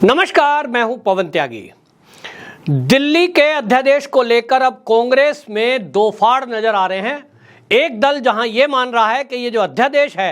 नमस्कार, मैं हूं पवन त्यागी। दिल्ली के अध्यादेश को लेकर अब कांग्रेस में दो फाड़ नजर आ रहे हैं। एक दल जहां यह मान रहा है कि ये जो अध्यादेश है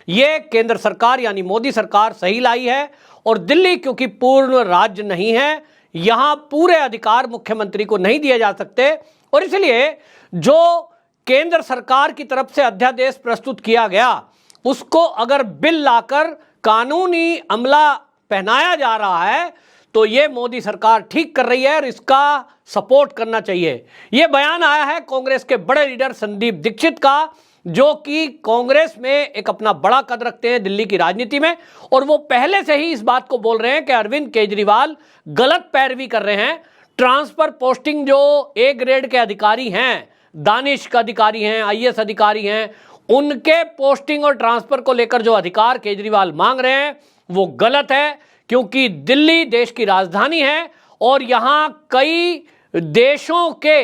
ये केंद्र सरकार यानी मोदी सरकार सही लाई है और दिल्ली क्योंकि पूर्ण राज्य नहीं है, यहां पूरे अधिकार मुख्यमंत्री को नहीं दिए जा सकते और इसलिए जो केंद्र सरकार की तरफ से अध्यादेश प्रस्तुत किया गया उसको अगर बिल लाकर कानूनी अमला पहनाया जा रहा है तो ये मोदी सरकार ठीक कर रही है और इसका सपोर्ट करना चाहिए। ये बयान आया है कांग्रेस के बड़े लीडर संदीप दीक्षित का, जो कि कांग्रेस में एक अपना बड़ा कद रखते हैं दिल्ली की राजनीति में, और वो पहले से ही इस बात को बोल रहे हैं कि अरविंद केजरीवाल गलत पैरवी कर रहे हैं। ट्रांसफर पोस्टिंग जो ए ग्रेड के अधिकारी हैं, दानिश का अधिकारी हैं, आईएएस अधिकारी हैं, उनके पोस्टिंग और ट्रांसफर को लेकर जो अधिकार केजरीवाल मांग रहे हैं वो गलत है, क्योंकि दिल्ली देश की राजधानी है और यहां कई देशों के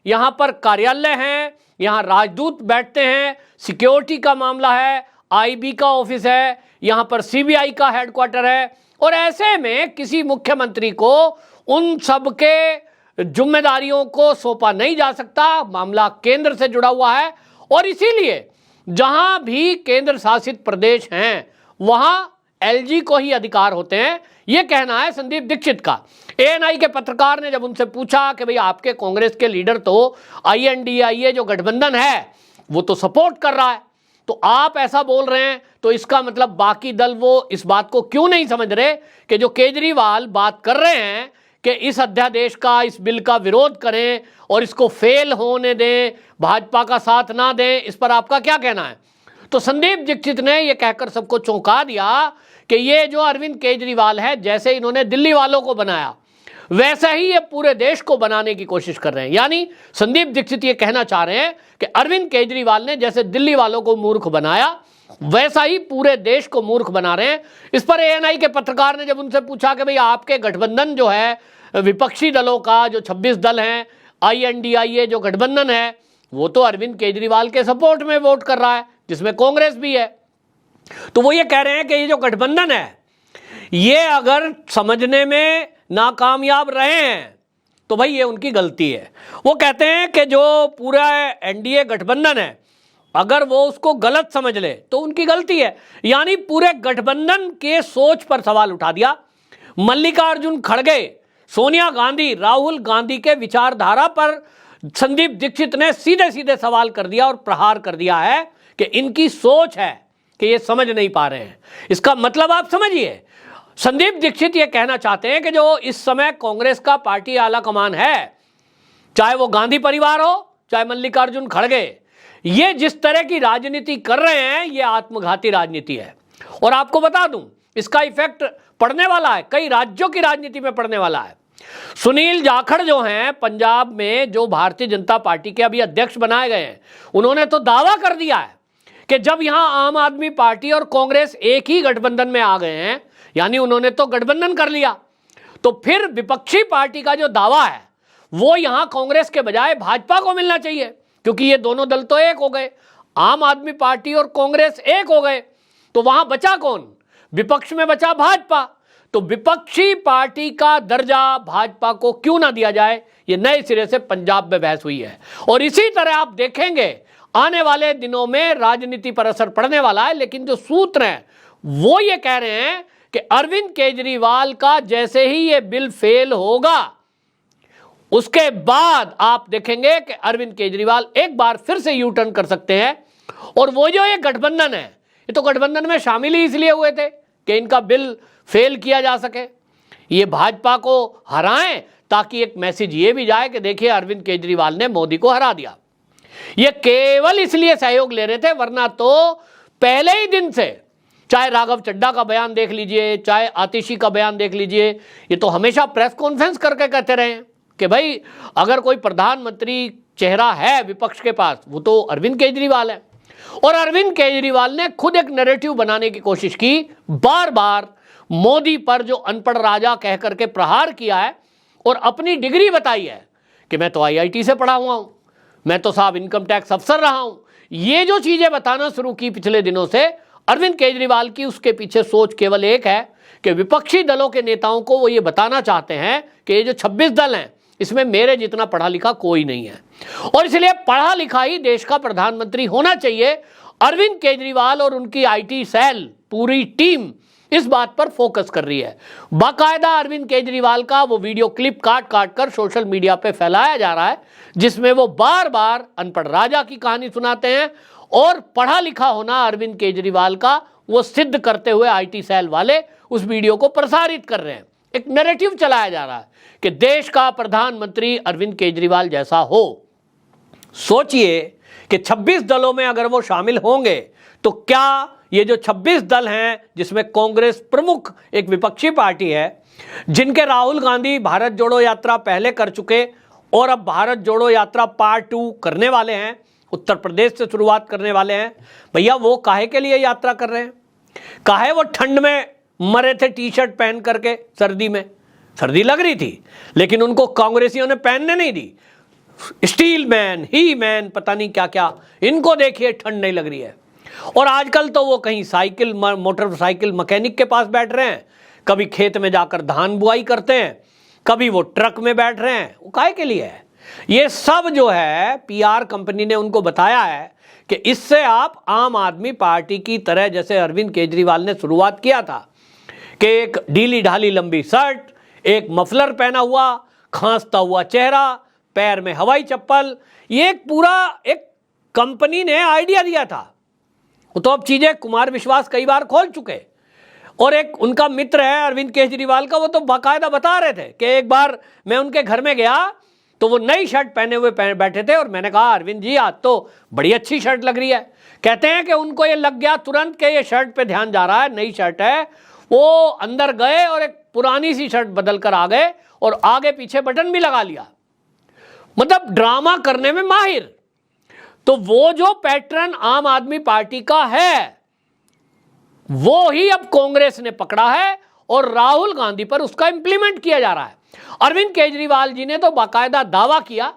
यहां पर कार्यालय हैं, यहां राजदूत बैठते हैं, सिक्योरिटी का मामला है, आईबी का ऑफिस है, यहां पर सीबीआई का हेडक्वार्टर है और ऐसे में किसी मुख्यमंत्री को उन सब के जिम्मेदारियों को सौंपा नहीं जा सकता। मामला केंद्र से जुड़ा हुआ है और इसीलिए जहां भी केंद्र शासित प्रदेश हैं वहां एलजी को ही अधिकार होते हैं, यह कहना है संदीप दीक्षित का। एएनआई के पत्रकार ने जब उनसे पूछा कि भाई आपके कांग्रेस के लीडर तो आईएनडीआईए जो गठबंधन है वो तो सपोर्ट कर रहा है, तो आप ऐसा बोल रहे हैं तो इसका मतलब बाकी दल वो इस बात को क्यों नहीं समझ रहे कि जो केजरीवाल बात कर रहे हैं कि इस अध्यादेश का, इस बिल का विरोध करें और इसको फेल होने दें, भाजपा का साथ ना दें, इस पर आपका क्या कहना है? तो संदीप दीक्षित ने यह कहकर सबको चौंका दिया कि ये जो अरविंद केजरीवाल है, जैसे इन्होंने दिल्ली वालों को बनाया वैसा ही ये पूरे देश को बनाने की कोशिश कर रहे हैं। यानी संदीप दीक्षित ये कहना चाह रहे हैं कि अरविंद केजरीवाल ने जैसे दिल्ली वालों को मूर्ख बनाया वैसा ही पूरे देश को मूर्ख बना रहे हैं। इस पर एएनआई के पत्रकार ने जब उनसे पूछा कि भाई आपके गठबंधन जो है विपक्षी दलों का, जो 26 दल हैं, आईएनडीआईए जो गठबंधन है वो तो अरविंद केजरीवाल के सपोर्ट में वोट कर रहा है, जिसमें कांग्रेस भी है। तो वो ये कह रहे हैं कि ये जो गठबंधन है ये अगर समझने में नाकामयाब रहे हैं तो भाई ये उनकी गलती है। वो कहते हैं कि जो पूरा एनडीए गठबंधन है अगर वो उसको गलत समझ ले तो उनकी गलती है। यानी पूरे गठबंधन के सोच पर सवाल उठा दिया। मल्लिकार्जुन खड़गे, सोनिया गांधी, राहुल गांधी के विचारधारा पर संदीप दीक्षित ने सीधे सीधे सवाल कर दिया और प्रहार कर दिया है कि इनकी सोच है कि ये समझ नहीं पा रहे हैं। इसका मतलब आप समझिए, संदीप दीक्षित ये कहना चाहते हैं कि जो इस समय कांग्रेस का पार्टी आला कमान है, चाहे वो गांधी परिवार हो चाहे मल्लिकार्जुन खड़गे, ये जिस तरह की राजनीति कर रहे हैं ये आत्मघाती राजनीति है। और आपको बता दूं इसका इफेक्ट पड़ने वाला है, कई राज्यों की राजनीति में पड़ने वाला है। सुनील जाखड़ जो हैं पंजाब में, जो भारतीय जनता पार्टी के अभी अध्यक्ष बनाए गए हैं, उन्होंने तो दावा कर दिया है कि जब यहां आम आदमी पार्टी और कांग्रेस एक ही गठबंधन में आ गए हैं, यानी उन्होंने तो गठबंधन कर लिया, तो फिर विपक्षी पार्टी का जो दावा है वो यहां कांग्रेस के बजाय भाजपा को मिलना चाहिए, क्योंकि ये दोनों दल तो एक हो गए, आम आदमी पार्टी और कांग्रेस एक हो गए, तो वहां बचा कौन? विपक्ष में बचा भाजपा। तो विपक्षी पार्टी का दर्जा भाजपा को क्यों ना दिया जाए, ये नए सिरे से पंजाब में बहस हुई है। और इसी तरह आप देखेंगे आने वाले दिनों में राजनीति पर असर पड़ने वाला है। लेकिन जो सूत्र हैं वो ये कह रहे हैं कि अरविंद केजरीवाल का जैसे ही ये बिल फेल होगा उसके बाद आप देखेंगे कि अरविंद केजरीवाल एक बार फिर से यू टर्न कर सकते हैं। और वो जो ये गठबंधन है, ये तो गठबंधन में शामिल ही इसलिए हुए थे कि इनका बिल फेल किया जा सके, ये भाजपा को हराएं ताकि एक मैसेज ये भी जाए कि देखिए अरविंद केजरीवाल ने मोदी को हरा दिया। ये केवल इसलिए सहयोग ले रहे थे, वरना तो पहले ही दिन से, चाहे राघव चड्ढा का बयान देख लीजिए, चाहे आतिशी का बयान देख लीजिए, ये तो हमेशा प्रेस कॉन्फ्रेंस करके कहते रहे कि भाई अगर कोई प्रधानमंत्री चेहरा है विपक्ष के पास वो तो अरविंद केजरीवाल है। और अरविंद केजरीवाल ने खुद एक नैरेटिव बनाने की कोशिश की, बार बार मोदी पर जो अनपढ़ राजा कह करके प्रहार किया है और अपनी डिग्री बताई है कि मैं तो आईआईटी से पढ़ा हुआ हूं, मैं तो साहब इनकम टैक्स अफसर रहा हूं। ये जो चीजें बताना शुरू की पिछले दिनों से, अरविंद केजरीवाल की उसके पीछे सोच केवल एक है कि विपक्षी दलों के नेताओं को वो ये बताना चाहते हैं कि ये जो 26 दल हैं इसमें मेरे जितना पढ़ा लिखा कोई नहीं है, और इसलिए पढ़ा लिखा ही देश का प्रधानमंत्री होना चाहिए। अरविंद केजरीवाल और उनकी आईटी सेल पूरी टीम इस बात पर फोकस कर रही है। बाकायदा अरविंद केजरीवाल का वो वीडियो क्लिप काट काट कर सोशल मीडिया पे फैलाया जा रहा है, जिसमें वो बार बार अनपढ़ राजा की कहानी सुनाते हैं और पढ़ा लिखा होना अरविंद केजरीवाल का वो सिद्ध करते हुए आईटी सेल वाले उस वीडियो को प्रसारित कर रहे हैं। एक नैरेटिव चलाया जा रहा है कि देश का प्रधानमंत्री अरविंद केजरीवाल जैसा हो। सोचिए कि 26 दलों में अगर वो शामिल होंगे तो क्या ये जो 26 दल हैं, जिसमें कांग्रेस प्रमुख एक विपक्षी पार्टी है, जिनके राहुल गांधी भारत जोड़ो यात्रा पहले कर चुके और अब भारत जोड़ो यात्रा पार्ट 2 करने वाले हैं, उत्तर प्रदेश से शुरुआत करने वाले हैं, भैया वो काहे के लिए यात्रा कर रहे हैं? काहे वो ठंड में मरे थे टी शर्ट पहन करके? सर्दी में सर्दी लग रही थी, लेकिन उनको कांग्रेसियों ने पहनने नहीं दी। स्टील मैन, ही मैन, पता नहीं क्या क्या, इनको देखिए ठंड नहीं लग रही है। और आजकल तो वो कहीं साइकिल मोटरसाइकिल मैकेनिक के पास बैठ रहे हैं, कभी खेत में जाकर धान बुआई करते हैं, कभी वो ट्रक में बैठ रहे हैं। वो काहे के लिए है? ये सब जो है पीआर कंपनी ने उनको बताया है कि इससे आप आम आदमी पार्टी की तरह, जैसे अरविंद केजरीवाल ने शुरुआत किया था कि एक ढीली ढाली लंबी शर्ट, एक मफलर पहना हुआ, खांसता हुआ चेहरा, पैर में हवाई चप्पल, ये एक पूरा एक कंपनी ने आइडिया दिया था। वो तो अब चीजें कुमार विश्वास कई बार खोल चुके, और एक उनका मित्र है अरविंद केजरीवाल का, वो तो बाकायदा बता रहे थे कि एक बार मैं उनके घर में गया तो वो नई शर्ट पहने हुए बैठे थे और मैंने कहा अरविंद जी आज तो बड़ी अच्छी शर्ट लग रही है। कहते हैं कि उनको ये लग गया तुरंत कि ये शर्ट पे ध्यान जा रहा है, नई शर्ट है। वो अंदर गए और एक पुरानी सी शर्ट बदल कर आ गए और आगे पीछे बटन भी लगा लिया। मतलब ड्रामा करने में माहिर। तो वो जो पैटर्न आम आदमी पार्टी का है वो ही अब कांग्रेस ने पकड़ा है और राहुल गांधी पर उसका इंप्लीमेंट किया जा रहा है। अरविंद केजरीवाल जी ने तो बाकायदा दावा किया,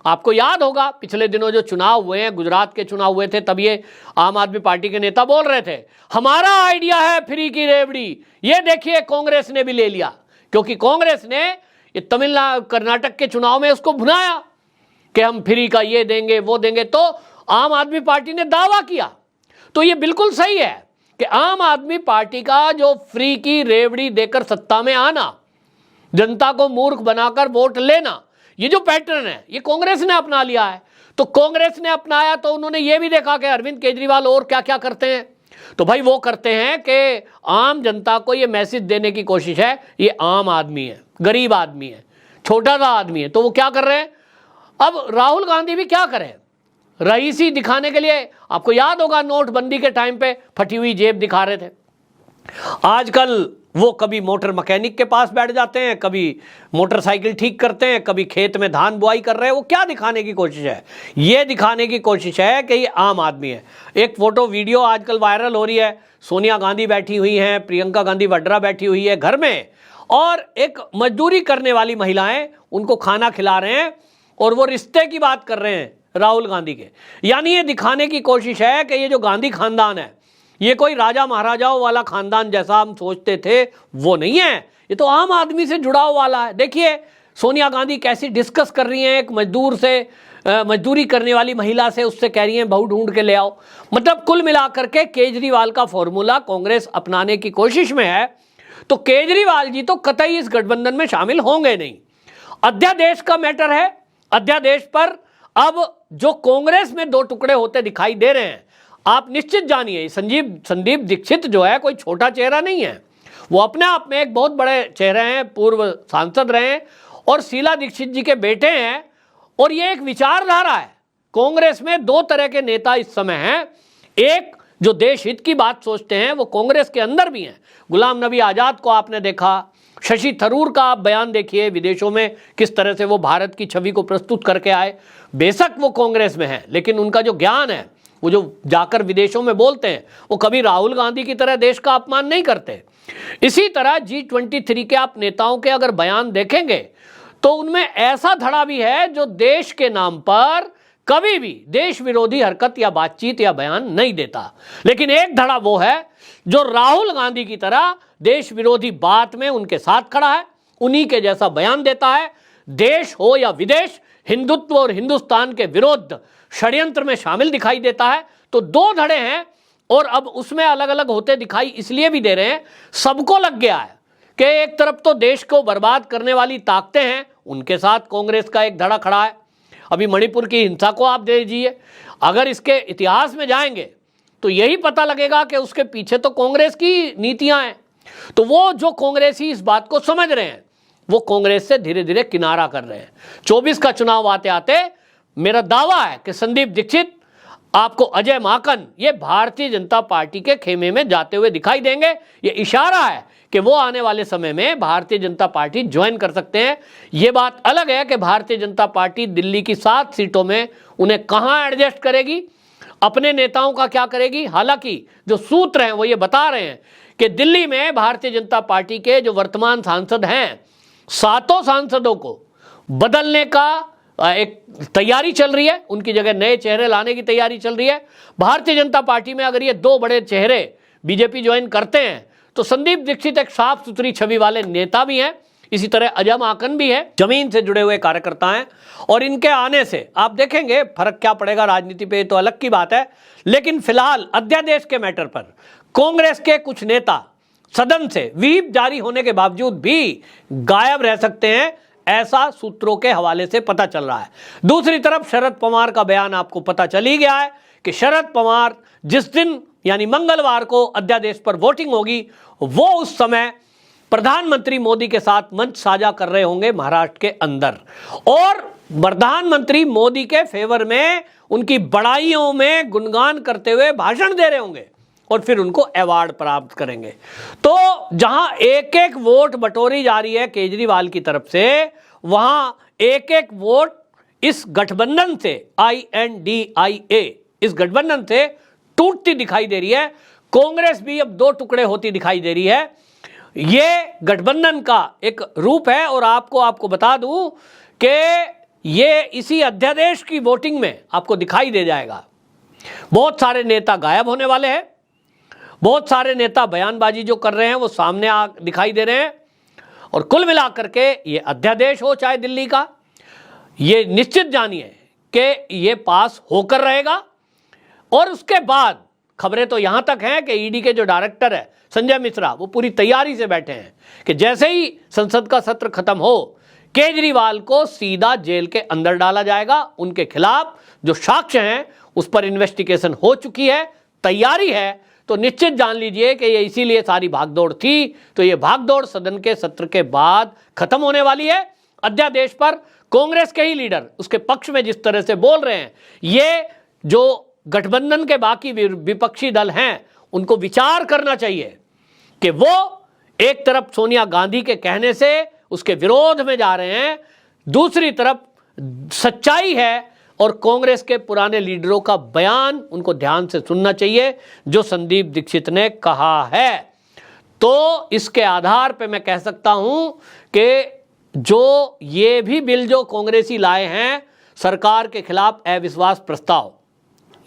आपको याद होगा पिछले दिनों जो चुनाव हुए हैं, गुजरात के चुनाव हुए थे, तब ये आम आदमी पार्टी के नेता बोल रहे थे हमारा आइडिया है फ्री की रेवड़ी, ये देखिए कांग्रेस ने भी ले लिया, क्योंकि कांग्रेस ने ये तमिलनाडु कर्नाटक के चुनाव में उसको भुनाया कि हम फ्री का ये देंगे वो देंगे, तो आम आदमी पार्टी ने दावा किया। तो ये बिल्कुल सही है कि आम आदमी पार्टी का जो फ्री की रेवड़ी देकर सत्ता में आना, जनता को मूर्ख बनाकर वोट लेना, ये जो पैटर्न है ये कांग्रेस ने अपना लिया है। तो कांग्रेस ने अपनाया तो उन्होंने ये भी देखा कि अरविंद केजरीवाल और क्या क्या करते हैं। तो भाई वो करते हैं कि आम जनता को ये मैसेज देने की कोशिश है ये आम आदमी है, गरीब आदमी है, छोटा सा आदमी है। तो वो क्या कर रहे हैं, अब राहुल गांधी भी क्या करें, रईसी दिखाने के लिए, आपको याद होगा नोटबंदी के टाइम पे फटी हुई जेब दिखा रहे थे। आजकल वो कभी मोटर मैकेनिक के पास बैठ जाते हैं, कभी मोटरसाइकिल ठीक करते हैं, कभी खेत में धान बुआई कर रहे हैं। वो क्या दिखाने की कोशिश है? ये दिखाने की कोशिश है कि ये आम आदमी है। एक फोटो वीडियो आजकल वायरल हो रही है, सोनिया गांधी बैठी हुई हैं, प्रियंका गांधी वाड्रा बैठी हुई है घर में, और एक मजदूरी करने वाली महिलाएं उनको खाना खिला रहे हैं और वो रिश्ते की बात कर रहे हैं राहुल गांधी के। यानी ये दिखाने की कोशिश है कि ये जो गांधी खानदान है ये कोई राजा महाराजाओं वाला खानदान जैसा हम सोचते थे वो नहीं है, ये तो आम आदमी से जुड़ाव वाला है। देखिए सोनिया गांधी कैसी डिस्कस कर रही हैं एक मजदूर से, मजदूरी करने वाली महिला से, उससे कह रही हैं बहू ढूंढ के ले आओ। मतलब कुल मिलाकर के केजरीवाल का फॉर्मूला कांग्रेस अपनाने की कोशिश में है। तो केजरीवाल जी तो कतई इस गठबंधन में शामिल होंगे नहीं। अध्यादेश का मैटर है, अध्यादेश पर अब जो कांग्रेस में दो टुकड़े होते दिखाई दे रहे हैं, आप निश्चित जानिए संदीप दीक्षित जो है कोई छोटा चेहरा नहीं है, वो अपने आप में एक बहुत बड़े चेहरे हैं, पूर्व सांसद रहे हैं और शीला दीक्षित जी के बेटे हैं। और ये एक विचारधारा है। कांग्रेस में दो तरह के नेता इस समय हैं, एक जो देश हित की बात सोचते हैं वो कांग्रेस के अंदर भी हैं। गुलाम नबी आजाद को आपने देखा, शशि थरूर का आप बयान देखिए, विदेशों में किस तरह से वो भारत की छवि को प्रस्तुत करके आए। बेशक वो कांग्रेस में है लेकिन उनका जो ज्ञान है, वो जो जाकर विदेशों में बोलते हैं, वो कभी राहुल गांधी की तरह देश का अपमान नहीं करते। इसी तरह G23 के आप नेताओं के अगर बयान देखेंगे तो उनमें ऐसा धड़ा भी है जो देश के नाम पर कभी भी देश विरोधी हरकत या बातचीत या बयान नहीं देता। लेकिन एक धड़ा वो है जो राहुल गांधी की तरह देश विरोधी बात में उनके साथ खड़ा है, उन्हीं के जैसा बयान देता है। देश हो या विदेश, हिंदुत्व और हिंदुस्तान के विरुद्ध षड्यंत्र में शामिल दिखाई देता है। तो दो धड़े हैं और अब उसमें अलग अलग होते दिखाई इसलिए भी दे रहे हैं, सबको लग गया है कि एक तरफ तो देश को बर्बाद करने वाली ताकतें हैं, उनके साथ कांग्रेस का एक धड़ा खड़ा है। अभी मणिपुर की हिंसा को आप दे दीजिए, अगर इसके इतिहास में जाएंगे तो यही पता लगेगा कि उसके पीछे तो कांग्रेस की नीतियां हैं। तो वो जो कांग्रेसी इस बात को समझ रहे हैं, वो कांग्रेस से धीरे धीरे किनारा कर रहे हैं। 24 का चुनाव आते आते मेरा दावा है कि संदीप दीक्षित आपको अजय माकन ये भारतीय जनता पार्टी के खेमे में जाते हुए दिखाई देंगे। ये इशारा है कि वो आने वाले समय में भारतीय जनता पार्टी ज्वाइन कर सकते हैं। ये बात अलग है कि भारतीय जनता पार्टी दिल्ली की 7 सीटों में उन्हें कहां एडजस्ट करेगी, अपने नेताओं का क्या करेगी। हालांकि जो सूत्र हैं वो ये बता रहे हैं कि दिल्ली में भारतीय जनता पार्टी के जो वर्तमान सांसद हैं, 7 सांसदों को बदलने का एक तैयारी चल रही है, उनकी जगह नए चेहरे लाने की तैयारी चल रही है। भारतीय जनता पार्टी में अगर ये 2 बड़े चेहरे बीजेपी ज्वाइन करते हैं तो संदीप दीक्षित एक साफ सुथरी छवि वाले नेता भी हैं, इसी तरह अजय माकन भी है, जमीन से जुड़े हुए कार्यकर्ता हैं। और इनके आने से आप देखेंगे फर्क क्या पड़ेगा राजनीति पे, तो अलग की बात है। लेकिन फिलहाल अध्यादेश के मैटर पर कांग्रेस के कुछ नेता सदन से व्हीप जारी होने के बावजूद भी गायब रह सकते हैं, ऐसा सूत्रों के हवाले से पता चल रहा है। दूसरी तरफ शरद पवार का बयान आपको पता चल ही गया है कि शरद पवार जिस दिन यानी मंगलवार को अध्यादेश पर वोटिंग होगी, वो उस समय प्रधानमंत्री मोदी के साथ मंच साझा कर रहे होंगे महाराष्ट्र के अंदर, और प्रधानमंत्री मोदी के फेवर में उनकी बड़ाइयों में गुणगान करते हुए भाषण दे रहे होंगे और फिर उनको अवार्ड प्राप्त करेंगे। तो जहां एक एक वोट बटोरी जा रही है केजरीवाल की तरफ से, वहां एक एक वोट इस गठबंधन से INDIA इस गठबंधन से टूटती दिखाई दे रही है। कांग्रेस भी अब 2 टुकड़े होती दिखाई दे रही है। ये गठबंधन का एक रूप है और आपको बता दूं कि ये इसी अध्यादेश की वोटिंग में आपको दिखाई दे जाएगा। बहुत सारे नेता गायब होने वाले हैं, बहुत सारे नेता बयानबाजी जो कर रहे हैं वो सामने दिखाई दे रहे हैं। और कुल मिलाकर के ये अध्यादेश हो चाहे दिल्ली का, ये निश्चित जानिए कि ये पास होकर रहेगा। और उसके बाद खबरें तो यहां तक हैं कि ईडी के जो डायरेक्टर है संजय मिश्रा, वो पूरी तैयारी से बैठे हैं कि जैसे ही संसद का सत्र खत्म हो, केजरीवाल को सीधा जेल के अंदर डाला जाएगा। उनके खिलाफ जो साक्ष्य हैं उस पर इन्वेस्टिगेशन हो चुकी है, तैयारी है। तो निश्चित जान लीजिए कि ये इसीलिए सारी भागदौड़ थी। तो ये भागदौड़ सदन के सत्र के बाद खत्म होने वाली है। अध्यादेश पर कांग्रेस के ही लीडर उसके पक्ष में जिस तरह से बोल रहे हैं, ये जो गठबंधन के बाकी विपक्षी दल हैं उनको विचार करना चाहिए कि वो एक तरफ सोनिया गांधी के कहने से उसके विरोध में जा रहे हैं, दूसरी तरफ सच्चाई है और कांग्रेस के पुराने लीडरों का बयान उनको ध्यान से सुनना चाहिए जो संदीप दीक्षित ने कहा है। तो इसके आधार पे मैं कह सकता हूं कि जो ये भी बिल जो कांग्रेसी लाए हैं सरकार के खिलाफ अविश्वास प्रस्ताव,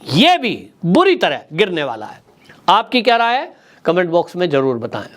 ये भी बुरी तरह गिरने वाला है। आपकी क्या राय है? कमेंट बॉक्स में जरूर बताएं।